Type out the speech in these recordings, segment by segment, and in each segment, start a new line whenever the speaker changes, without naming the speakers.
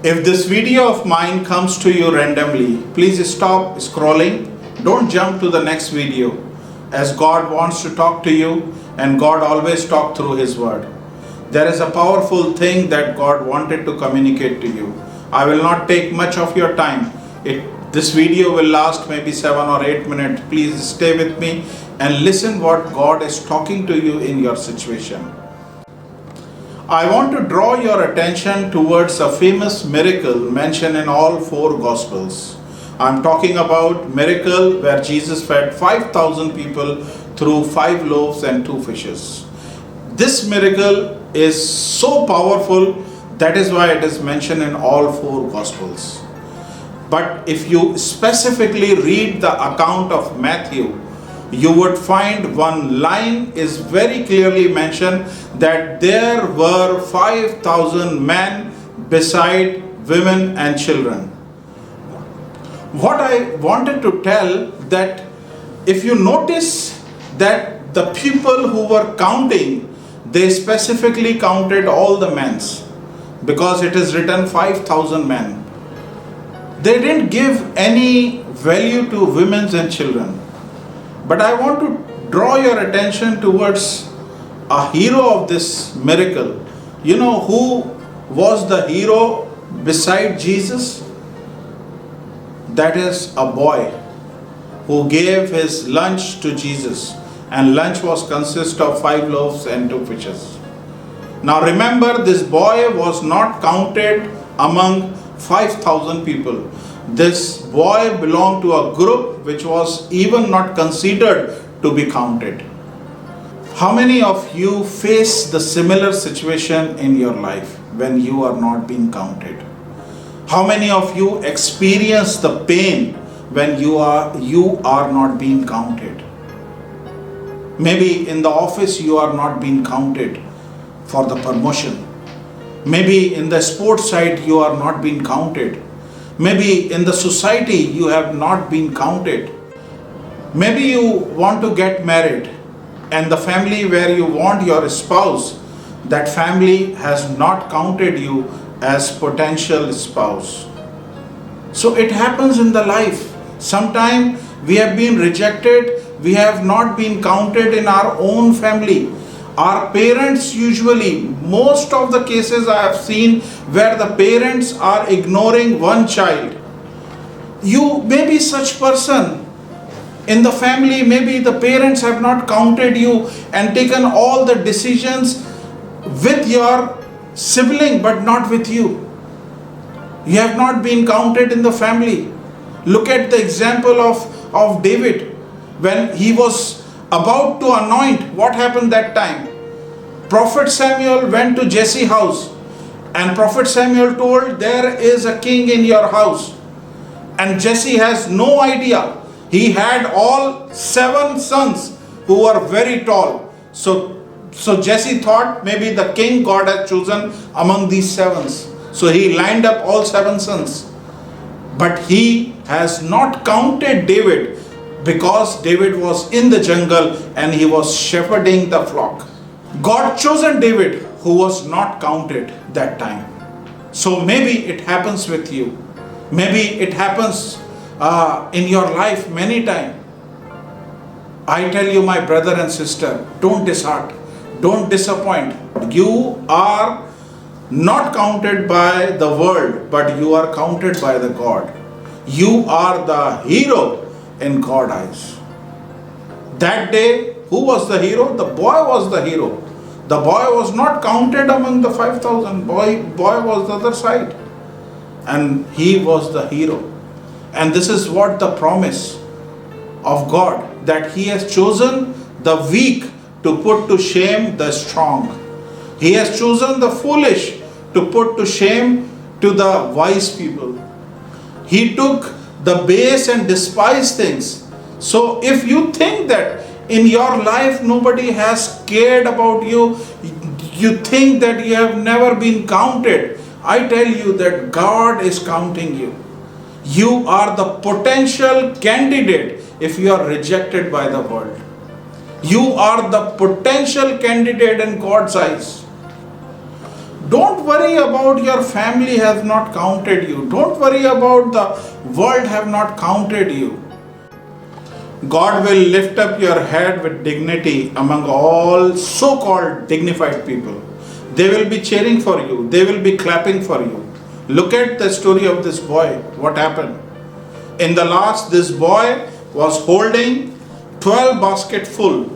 If this video of mine comes to you randomly, please stop scrolling. Don't jump to the next video, as God wants to talk to you and God always talks through His word. There is a powerful thing that God wanted to communicate to you. I will not take much of your time. This video will last maybe 7 or 8 minutes. Please stay with me and listen what God is talking to you in your situation. I want to draw your attention towards a famous miracle mentioned in all 4 Gospels. I'm talking about miracle where Jesus fed 5,000 people through 5 loaves and 2 fishes. This miracle is so powerful, that is why it is mentioned in all 4 Gospels. But if you specifically read the account of Matthew, you would find one line is very clearly mentioned that there were 5,000 men beside women and children. What I wanted to tell that if you notice that the people who were counting, they specifically counted all the men because it is written 5,000 men. They didn't give any value to women and children. But I want to draw your attention towards a hero of this miracle. You know who was the hero beside Jesus? That is a boy who gave his lunch to Jesus. And lunch was consist of 5 loaves and 2 fishes. Now remember, this boy was not counted among 5,000 people. This boy belonged to a group which was even not considered to be counted. How many of you face the similar situation in your life when you are not being counted? How many of you experience the pain when you are not being counted? Maybe in the office you are not being counted for the promotion. Maybe in the sports side you are not being counted. Maybe in the society you have not been counted. Maybe you want to get married and the family where you want your spouse, that family has not counted you as potential spouse. So it happens in the life. Sometimes we have been rejected, we have not been counted in our own family. Our parents usually, most of the cases I have seen where the parents are ignoring one child. You may be such person in the family, maybe the parents have not counted you and taken all the decisions with your sibling but not with you. You have not been counted in the family. Look at the example of David. When he was about to anoint, what happened that time? Prophet Samuel went to Jesse's house and Prophet Samuel told, there is a king in your house. And Jesse has no idea. He had all 7 sons who were very tall. So Jesse thought maybe the king God had chosen among these 7. So he lined up all 7 sons. But he has not counted David because David was in the jungle and he was shepherding the flock. God chosen David who was not counted that time. So maybe it happens with you. Maybe it happens in your life many times. I tell you, my brother and sister, don't disheart. Don't disappoint. You are not counted by the world, but you are counted by the God. You are the hero in God's eyes. That day, who was the hero? The boy was the hero. The boy was not counted among the 5,000. Boy was the other side. And he was the hero. And this is what the promise of God, that He has chosen the weak to put to shame the strong. He has chosen the foolish to put to shame to the wise people. He took the base and despised things. So if you think that in your life nobody has cared about you, you think that you have never been counted, I tell you that God is counting you. You are the potential candidate if you are rejected by the world. You are the potential candidate in God's eyes. Don't worry about your family has not counted you. Don't worry about the world have not counted you. God will lift up your head with dignity among all so-called dignified people. They will be cheering for you. They will be clapping for you. Look at the story of this boy. What happened? In the last, this boy was holding 12 baskets full.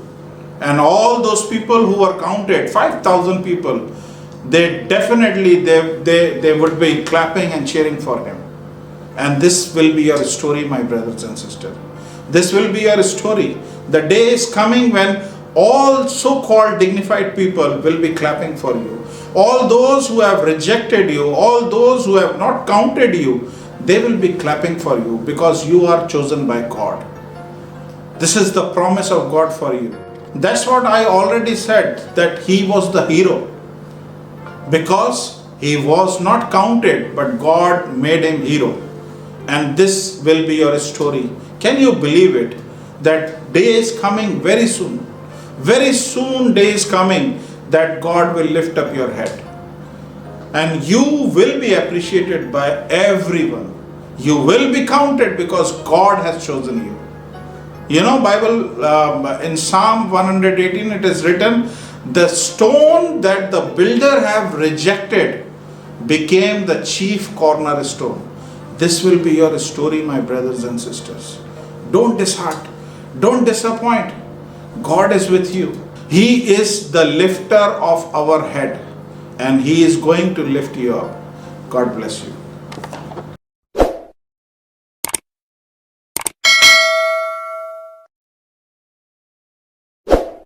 And all those people who were counted, 5,000 people, they definitely, they would be clapping and cheering for him. And this will be your story, my brothers and sisters. This will be your story. The day is coming when all so-called dignified people will be clapping for you. All those who have rejected you, all those who have not counted you, they will be clapping for you because you are chosen by God. This is the promise of God for you. That's what I already said, that he was the hero. Because he was not counted, but God made him hero. And this will be your story. Can you believe it? That day is coming very soon. Very soon day is coming that God will lift up your head. And you will be appreciated by everyone. You will be counted because God has chosen you. You know, Bible, in Psalm 118 it is written, the stone that the builder have rejected became the chief cornerstone. This will be your story, my brothers and sisters. Don't disheart. Don't disappoint. God is with you. He is the lifter of our head and he is going to lift you up. God bless you.